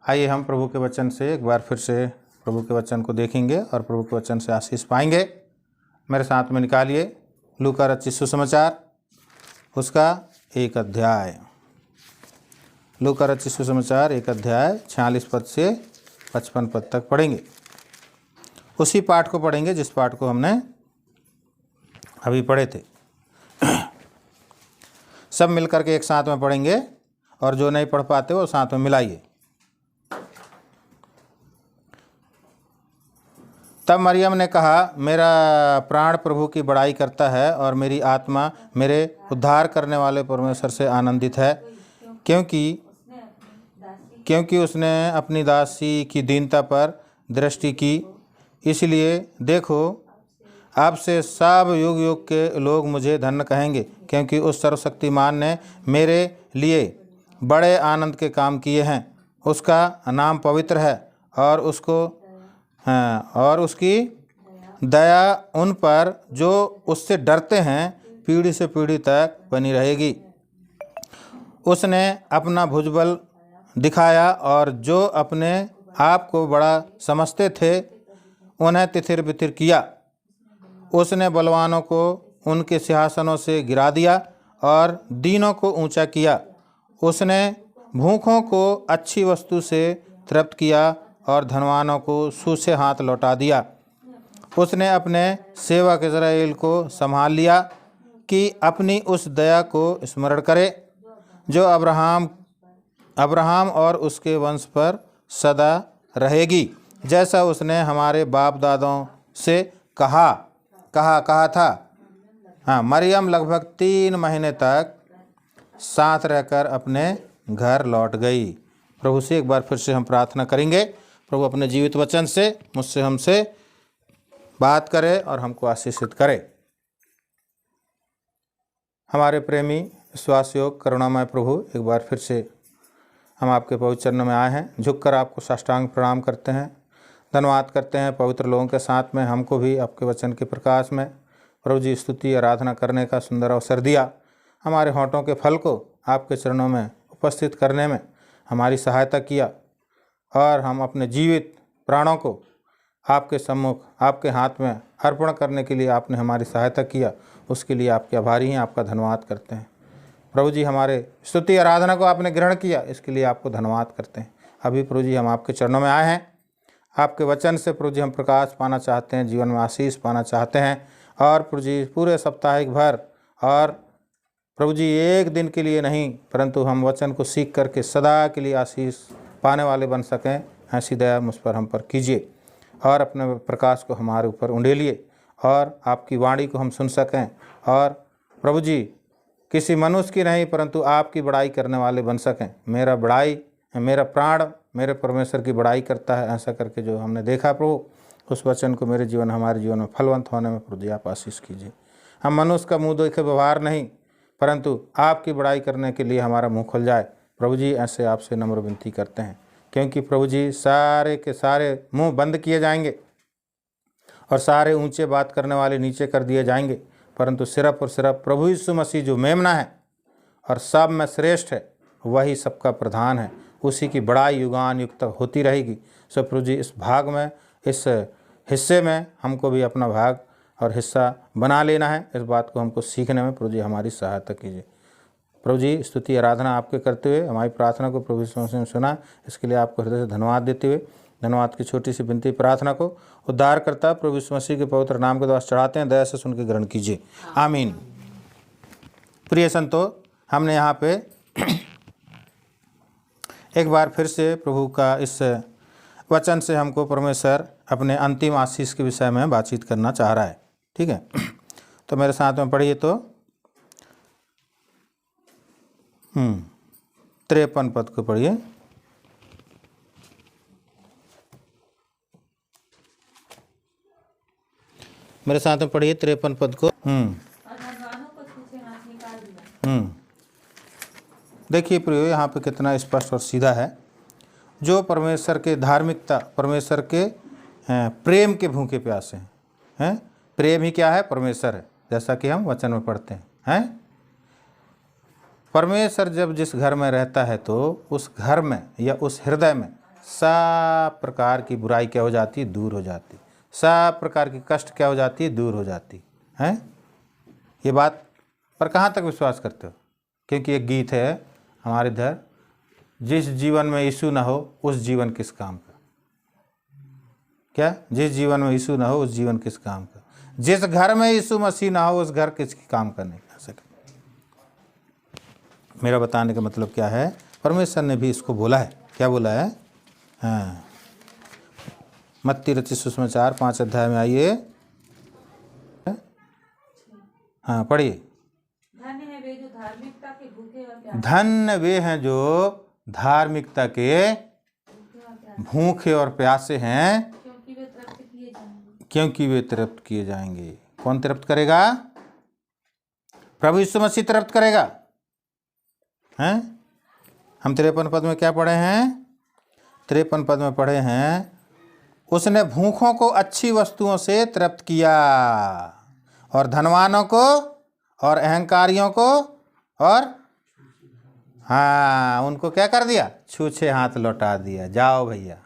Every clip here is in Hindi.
आइए हम प्रभु के वचन से एक बार फिर से प्रभु के वचन को देखेंगे और प्रभु के वचन से आशीष पाएंगे। मेरे साथ में निकालिए लूका रचित सुसमाचार उसका 1 अध्याय। लूका रचित सुसमाचार 1 अध्याय 46 पद से 55 पद तक पढ़ेंगे। उसी पाठ को पढ़ेंगे जिस पाठ को हमने अभी पढ़े थे। सब मिलकर के एक साथ में पढ़ेंगे और जो नहीं पढ़ पाते वो साथ में मिलाइए। तब मरियम ने कहा, मेरा प्राण प्रभु की बड़ाई करता है और मेरी आत्मा मेरे उद्धार करने वाले परमेश्वर से आनंदित है, क्योंकि उसने अपनी दासी की दीनता पर दृष्टि की। इसलिए देखो, अब से सब युग युग के लोग मुझे धन्य कहेंगे, क्योंकि उस सर्वशक्तिमान ने मेरे लिए बड़े आनंद के काम किए हैं। उसका नाम पवित्र है और उसकी दया उन पर जो उससे डरते हैं पीढ़ी से पीढ़ी तक बनी रहेगी। उसने अपना भुजबल दिखाया और जो अपने आप को बड़ा समझते थे उन्हें तिथिर बिथिर किया। उसने बलवानों को उनके सिंहासनों से गिरा दिया और दीनों को ऊंचा किया। उसने भूखों को अच्छी वस्तु से तृप्त किया और धनवानों को सूसे हाथ लौटा दिया। उसने अपने सेवक इज़राइल को संभाल लिया कि अपनी उस दया को स्मरण करे जो अब्राहम और उसके वंश पर सदा रहेगी, जैसा उसने हमारे बाप दादों से कहा था। हाँ, मरियम लगभग 3 महीने तक साथ रहकर अपने घर लौट गई। प्रभु से एक बार फिर से हम प्रार्थना करेंगे, प्रभु अपने जीवित वचन से मुझसे हमसे बात करे और हमको आशीषित करे। हमारे प्रेमी विश्वास योग करुणामय प्रभु, एक बार फिर से हम आपके पवित्र चरणों में आए हैं। झुककर आपको साष्टांग प्रणाम करते हैं, धन्यवाद करते हैं। पवित्र लोगों के साथ में हमको भी आपके वचन के प्रकाश में प्रभु जी स्तुति आराधना करने का सुंदर अवसर दिया। हमारे होंठों के फल को आपके चरणों में उपस्थित करने में हमारी सहायता किया और हम अपने जीवित प्राणों को आपके सम्मुख आपके हाथ में अर्पण करने के लिए आपने हमारी सहायता किया। उसके लिए आपके आभारी हैं, आपका धन्यवाद करते हैं। प्रभु जी, हमारे स्तुति आराधना को आपने ग्रहण किया, इसके लिए आपको धन्यवाद करते हैं। अभी प्रभु जी हम आपके चरणों में आए हैं। आपके वचन से प्रभु जी हम प्रकाश पाना चाहते हैं, जीवन में आशीष पाना चाहते हैं। और प्रभु जी पूरे साप्ताहिक भर और प्रभु जी एक दिन के लिए नहीं, परंतु हम वचन को सीख करके सदा के लिए आशीष पाने वाले बन सकें, ऐसी दया मुझ पर हम पर कीजिए और अपने प्रकाश को हमारे ऊपर उंडेलिए और आपकी वाणी को हम सुन सकें। और प्रभु जी किसी मनुष्य की नहीं परंतु आपकी बड़ाई करने वाले बन सकें। मेरा प्राण मेरे परमेश्वर की बड़ाई करता है, ऐसा करके जो हमने देखा प्रभु, उस वचन को हमारे जीवन में फलवंत होने में प्रभु जी आप आशीष कीजिए। हम मनुष्य का मुँह देखे व्यवहार नहीं, परंतु आपकी बड़ाई करने के लिए हमारा मुंह खुल जाए। प्रभु जी ऐसे आपसे नम्र विनती करते हैं, क्योंकि प्रभु जी सारे के सारे मुंह बंद किए जाएंगे और सारे ऊंचे बात करने वाले नीचे कर दिए जाएंगे, परंतु सिर्फ और सिर्फ प्रभु यीशु मसीह जो मेमना है और सब में श्रेष्ठ है, वही सबका प्रधान है। उसी की बड़ाई युगान युग तक होती रहेगी। सो प्रभु जी इस भाग में, इस हिस्से में हमको भी अपना भाग और हिस्सा बना लेना है। इस बात को हमको सीखने में प्रभु जी हमारी सहायता कीजिए। प्रभु जी स्तुति आराधना आपके करते हुए हमारी प्रार्थना को प्रभु यीशु मसीह ने सुना, इसके लिए आपको हृदय से धन्यवाद देते हुए धन्यवाद की छोटी सी विनती प्रार्थना को उद्धार करता प्रभु यीशु मसीह के पवित्र नाम के द्वारा चढ़ाते हैं। दया से सुन के ग्रहण कीजिए, आमीन। प्रिय संतो, हमने यहाँ पे एक बार फिर से प्रभु का इस वचन से हमको परमेश्वर अपने अंतिम आशीष के विषय में बातचीत करना चाह रहा है। ठीक है, तो मेरे साथ में पढ़िए तो 53 पद को पढ़िए। मेरे साथ में पढ़िए 53 पद को। देखिए प्रियो, यहाँ पे कितना स्पष्ट और सीधा है। जो परमेश्वर के धार्मिकता, परमेश्वर के प्रेम के भूखे प्यासे हैं। प्रेम ही क्या है? परमेश्वर है, जैसा कि हम वचन में पढ़ते हैं। परमेश्वर जब जिस घर में रहता है तो उस घर में या उस हृदय में सब प्रकार की बुराई क्या हो जाती है, दूर हो जाती, सब प्रकार की कष्ट क्या हो जाती है, दूर हो जाती है। ये बात पर कहाँ तक विश्वास करते हो? क्योंकि एक गीत है हमारे इधर, जिस जीवन में यीशु ना हो उस जीवन किस काम का। क्या? जिस जीवन में यीशु ना हो उस जीवन किस काम का। जिस घर में यीशु मसीह ना हो उस घर किस काम का नहीं कर सके। मेरा बताने का मतलब क्या है, परमेश्वर ने भी इसको बोला है। क्या बोला है? हाँ, मत्ती रचित सुसमाचार 5 अध्याय में आइए। हाँ पढ़िए। धन्य है वे जो धार्मिकता के भूखे और प्यासे, धन्य वे हैं जो धार्मिकता के भूखे और प्यासे हैं, क्योंकि वे तृप्त किए जाएंगे। क्योंकि वे तृप्त किए जाएंगे। कौन तृप्त करेगा? प्रभु यीशु मसीह तृप्त करेगा। हैं? हम 53 पद में क्या पढ़े हैं? 53 पद में पढ़े हैं, उसने भूखों को अच्छी वस्तुओं से तृप्त किया और धनवानों को और अहंकारियों को और हाँ उनको क्या कर दिया? छूछे हाथ लौटा दिया। जाओ भैया।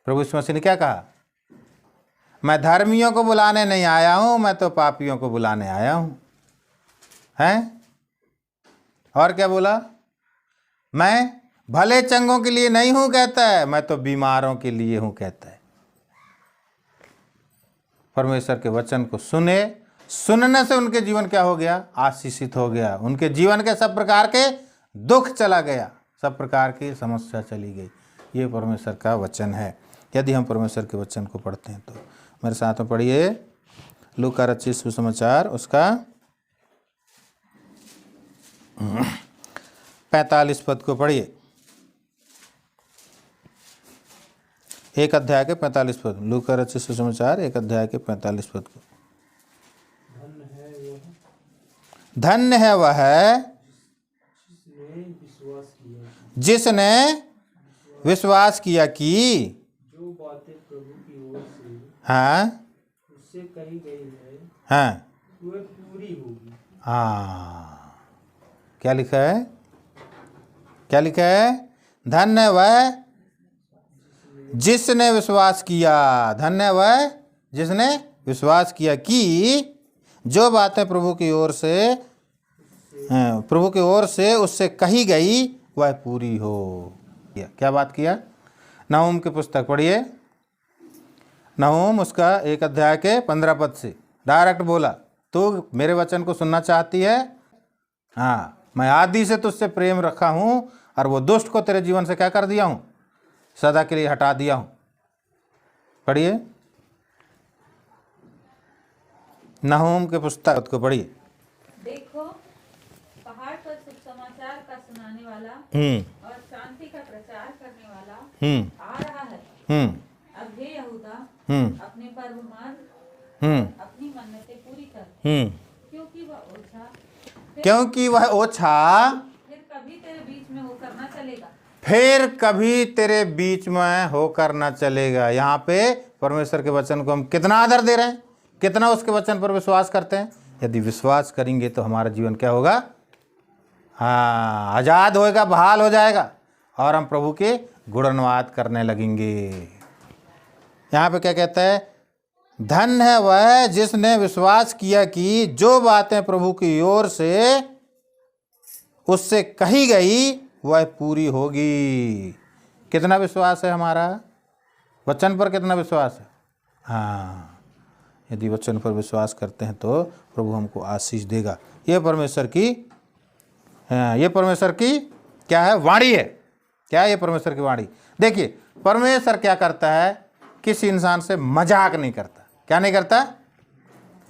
प्रभु यीशु मसीह ने क्या कहा? मैं धर्मियों को बुलाने नहीं आया हूं, मैं तो पापियों को बुलाने आया हूं। हैं? और क्या बोला? मैं भले चंगों के लिए नहीं हूं कहता है, मैं तो बीमारों के लिए हूं कहता है। परमेश्वर के वचन को सुनने से उनके जीवन क्या हो गया? आशीषित हो गया। उनके जीवन के सब प्रकार के दुख चला गया, सब प्रकार की समस्या चली गई। ये परमेश्वर का वचन है। यदि हम परमेश्वर के वचन को पढ़ते हैं तो मेरे साथ में पढ़िए लूका रचित सुसमाचार उसका 45 पद को पढ़िए। 1 अध्याय के 45 पद। लूका रचित सुसमाचार 1 अध्याय के 45 पद को। धन्य है वह जिसने विश्वास किया कि जो बातें प्रभु की ओर से हाँ उससे कही गई है हाँ वह पूरी होगी। हाँ, क्या लिखा है? क्या लिखा है? धन्य वह जिसने विश्वास किया, धन्य वह जिसने विश्वास किया कि जो बातें प्रभु की ओर से उससे कही गई वह पूरी हो। क्या बात किया? नहूम की पुस्तक पढ़िए। नहूम उसका 1 अध्याय के 15 पद से डायरेक्ट बोला, तू मेरे वचन को सुनना चाहती है? हाँ, मैं आदि से तुझसे प्रेम रखा हूँ और वो दुष्ट को तेरे जीवन से क्या कर दिया हूँ? सदा के लिए हटा दिया हूँ। पढ़िए नहूम के पुस्तक को पढ़िए। देखो, पहाड़ पर सुसमाचार का सुनाने वाला और शांति का प्रचार करने वाला आ रहा है। अब हे यहूदा, अपने पर्व मान, अपनी मन्नतें पूरी कर, क्योंकि वह ओछा फिर कभी तेरे बीच में होकर न चलेगा। फिर कभी तेरे बीच में होकर न चलेगा। यहाँ पे परमेश्वर के वचन को हम कितना आदर दे रहे हैं, कितना उसके वचन पर विश्वास करते हैं। यदि विश्वास करेंगे तो हमारा जीवन क्या होगा? हाँ, आज़ाद होएगा, बहाल हो जाएगा और हम प्रभु के गुणगान करने लगेंगे। यहाँ पे क्या कहता है? धन्य है वह जिसने विश्वास किया कि जो बातें प्रभु की ओर से उससे कही गई वह पूरी होगी। कितना विश्वास है हमारा? वचन पर कितना विश्वास है? हाँ, यदि वचन पर विश्वास करते हैं तो प्रभु हमको आशीष देगा। ये परमेश्वर की क्या है? वाणी है। क्या है ये परमेश्वर की वाणी? देखिए, परमेश्वर क्या करता है? किसी इंसान से मजाक नहीं करता। क्या नहीं करता?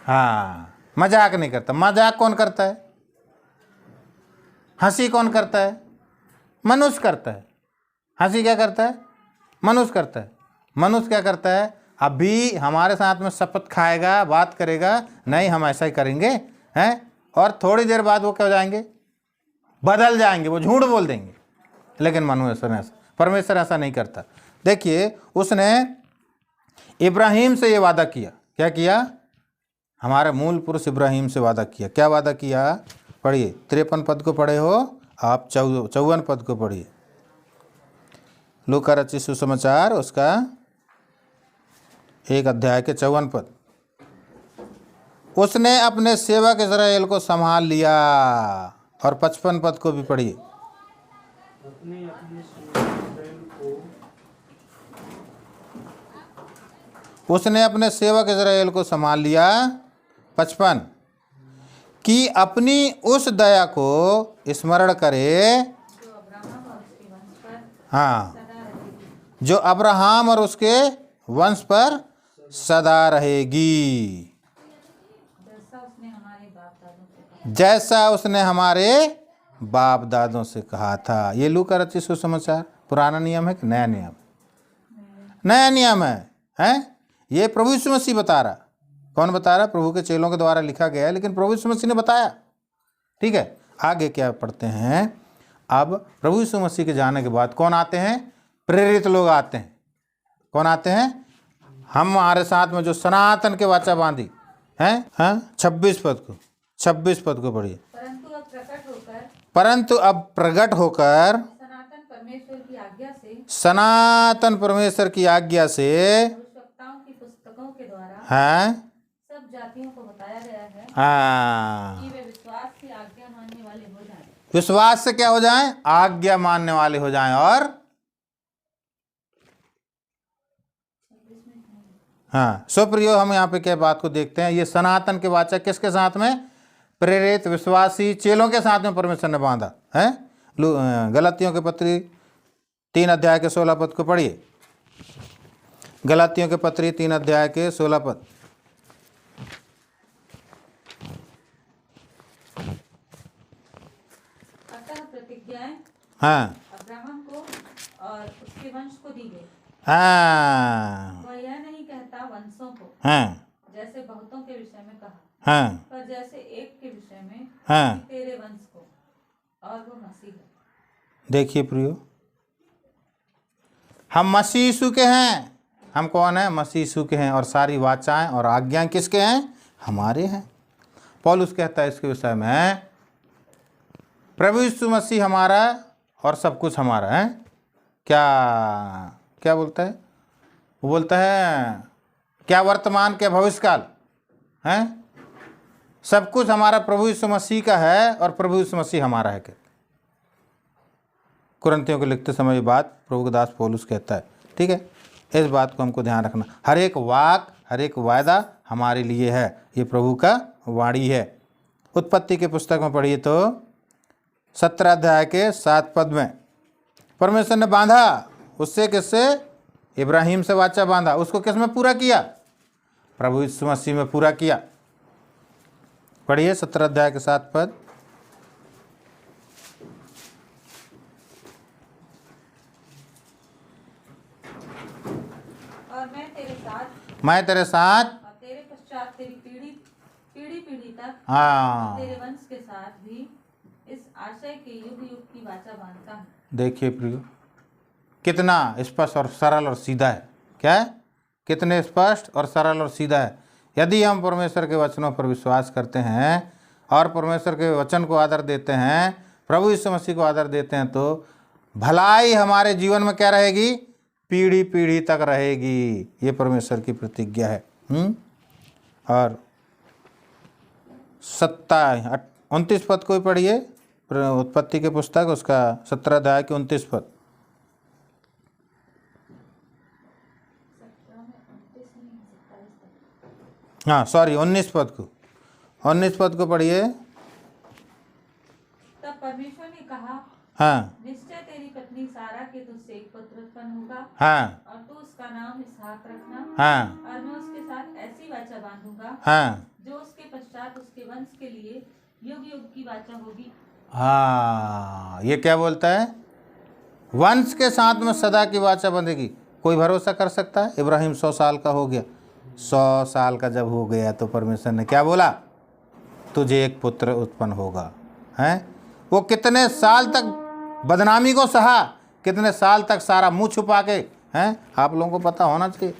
हाँ, मजाक नहीं करता। मजाक कौन करता है? हंसी कौन करता है? मनुष्य करता है। हंसी क्या करता है? मनुष्य करता है। मनुष्य क्या करता है? अभी हमारे साथ में शपथ खाएगा, बात करेगा, नहीं हम ऐसा ही करेंगे हैं, और थोड़ी देर बाद वो क्या हो जाएंगे? बदल जाएंगे, वो झूठ बोल देंगे। लेकिन परमेश्वर ऐसा नहीं करता। देखिए, उसने इब्राहिम से ये वादा किया। क्या किया? हमारे मूल पुरुष इब्राहिम से वादा किया। क्या वादा किया? पढ़िए 53 पद को पढ़े हो आप, 54 पद को पढ़िए। लूका रचित सुसमाचार उसका 1 अध्याय के 54 पद। उसने अपने सेवक इस्राएल को संभाल लिया। और 55 पद को भी पढ़िए। अपने अपने सेवक इस्राएल को उसने अपने सेवक इस्राएल को संभाल लिया। 55 कि अपनी उस दया को स्मरण करे जो अब्राहम और उसके वंश पर हाँ सदा रहेगी। जो अब्राहम और उसके वंश पर सदा रहेगी, जैसा उसने हमारे बाप दादों से कहा। जैसा उसने हमारे बाप दादों से कहा था। ये लूका रचित सुसमाचार पुराना नियम है कि नया नियम? नया नियम है? ये प्रभु यीशु मसीह बता रहा। कौन बता रहा? प्रभु के चेलों के द्वारा लिखा गया है, लेकिन प्रभु यीशु मसीह ने बताया। ठीक है, आगे क्या पढ़ते हैं? अब प्रभु यीशु मसीह के जाने के बाद कौन आते हैं? प्रेरित लोग आते हैं। कौन आते हैं? हमारे साथ में जो सनातन के वाचा बांधी हैं। हाँ, 26 पद को पढ़िए। परंतु अब प्रकट होकर परंतु अब प्रकट होकर सनातन परमेश्वर की आज्ञा से सनातन परमेश्वर की आज्ञा से भविष्यवक्ताओं की पुस्तकों के द्वारा हैं सब जातियों को बताया गया है हाँ, कि वे विश्वास की आज्ञा मानने वाले हो जाएं। विश्वास से क्या हो जाएं? आज्ञा मानने वाले हो जाएं। और हाँ, सुप्रियो, हम यहाँ पे क्या बात को देखते हैं? ये सनातन के वाचक किसके साथ में? प्रेरित विश्वासी चेलों के साथ में परमेश्वर ने बांधा है। गलातियों के पत्री 3 अध्याय के 16 पद को पढ़िए। गलातियों के पत्री 3 अध्याय के 16 पद। अतः प्रतिज्ञाएं हाँ अब्राहम को और उसके वंश को दी गई। हाँ वह यह नहीं कहता वंशों को, हाँ जैसे बहुतों के विषय में कहा, हाँ पर जैसे एक के विषय में हाँ। कि तेरे वंश को, और वो मसीह है। देखिए प्रियो, हम मसीह यीशु के हैं। हम कौन हैं? मसीह यीशु के हैं। और सारी वाचाएं और आज्ञाएं किसके हैं? हमारे हैं। पौलुस कहता है इसके विषय में, प्रभु यीशु मसीह हमारा और सब कुछ हमारा है। क्या क्या बोलता है? वो बोलता है क्या वर्तमान क्या भविष्यकाल है, सब कुछ हमारा प्रभु यीशु मसीह का है और प्रभु यीशु मसीह हमारा है। कुरिन्थियों को लिखते समय ये बात प्रभु के दास पौलुस कहता है। ठीक है, इस बात को हमको ध्यान रखना। हर एक वाक, हर एक वायदा हमारे लिए है। ये प्रभु का वाणी है। उत्पत्ति के पुस्तक में पढ़िए तो 17 अध्याय के 7 पद में परमेश्वर ने बांधा। उससे किससे? इब्राहिम से वाचा बांधा। उसको किस में पूरा किया? प्रभु यीशु मसीह में पूरा किया। पढ़िए 17 अध्याय के 7 पद। और मैं तेरे साथ और तेरे पश्चात तेरी पीढ़ी पीढ़ी तक हाँ, तेरे वंश के साथ भी इस आशय के युग युग की वाचा बांधता हूँ। देखिए प्रियो, कितना स्पष्ट और सरल और सीधा है। क्या है? कितने स्पष्ट और सरल और सीधा है। यदि हम परमेश्वर के वचनों पर विश्वास करते हैं और परमेश्वर के वचन को आदर देते हैं, प्रभु यीशु मसीह को आदर देते हैं, तो भलाई हमारे जीवन में क्या रहेगी? पीढ़ी पीढ़ी तक रहेगी। ये परमेश्वर की प्रतिज्ञा है। और 29 पद को ही पढ़िए, उत्पत्ति के पुस्तक उसका 17 अध्याय के 29 पद। हाँ सॉरी, 19 पद को, 19 पद को पढ़िए। तब परमेश्वर ने कहा, हाँ निश्चय तेरी पत्नी सारा के तुझसे एक पुत्र उत्पन्न होगा, हाँ और तू उसका नाम इसहाक रखना, हाँ और मैं उसके साथ ऐसी वाचा बांधूंगा हाँ जो उसके पश्चात उसके वंश के लिए युग युग की वाचा होगी। हाँ, ये क्या बोलता है? वंश के साथ में सदा की वाचा बंधेगी। कोई भरोसा कर सकता है? इब्राहिम 100 साल का हो गया। 100 साल का जब हो गया तो परमेश्वर ने क्या बोला? तुझे एक पुत्र उत्पन्न होगा। हैं? वो कितने साल तक बदनामी को सहा, कितने साल तक सारा मुंह छुपा के, हैं? आप लोगों को पता होना चाहिए।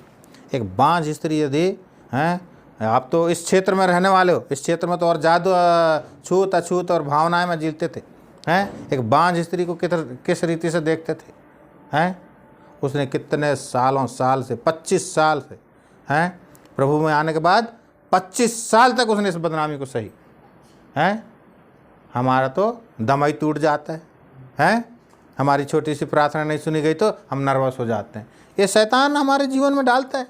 एक बांझ स्त्री यदि, हैं, आप तो इस क्षेत्र में रहने वाले हो, इस क्षेत्र में तो और जादू छूत अछूत और भावनाएं में जीते थे। हैं? एक बांझ स्त्री को किस रीति से देखते थे? हैं? उसने कितने साल से 25 साल से हैं प्रभु में आने के बाद 25 साल तक उसने इस बदनामी को सही हैं। हमारा तो दम ही टूट जाता है हैं। हमारी छोटी सी प्रार्थना नहीं सुनी गई तो हम नर्वस हो जाते हैं। ये शैतान हमारे जीवन में डालता है,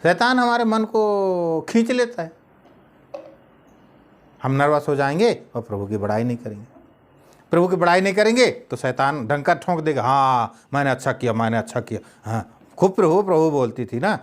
शैतान हमारे मन को खींच लेता है। हम नर्वस हो जाएंगे और प्रभु की बड़ाई नहीं करेंगे। प्रभु की बड़ाई नहीं करेंगे तो शैतान डंका ठोंक देगा, हाँ मैंने अच्छा किया, मैंने अच्छा किया। हाँ खूब प्रभु प्रभु बोलती थी ना,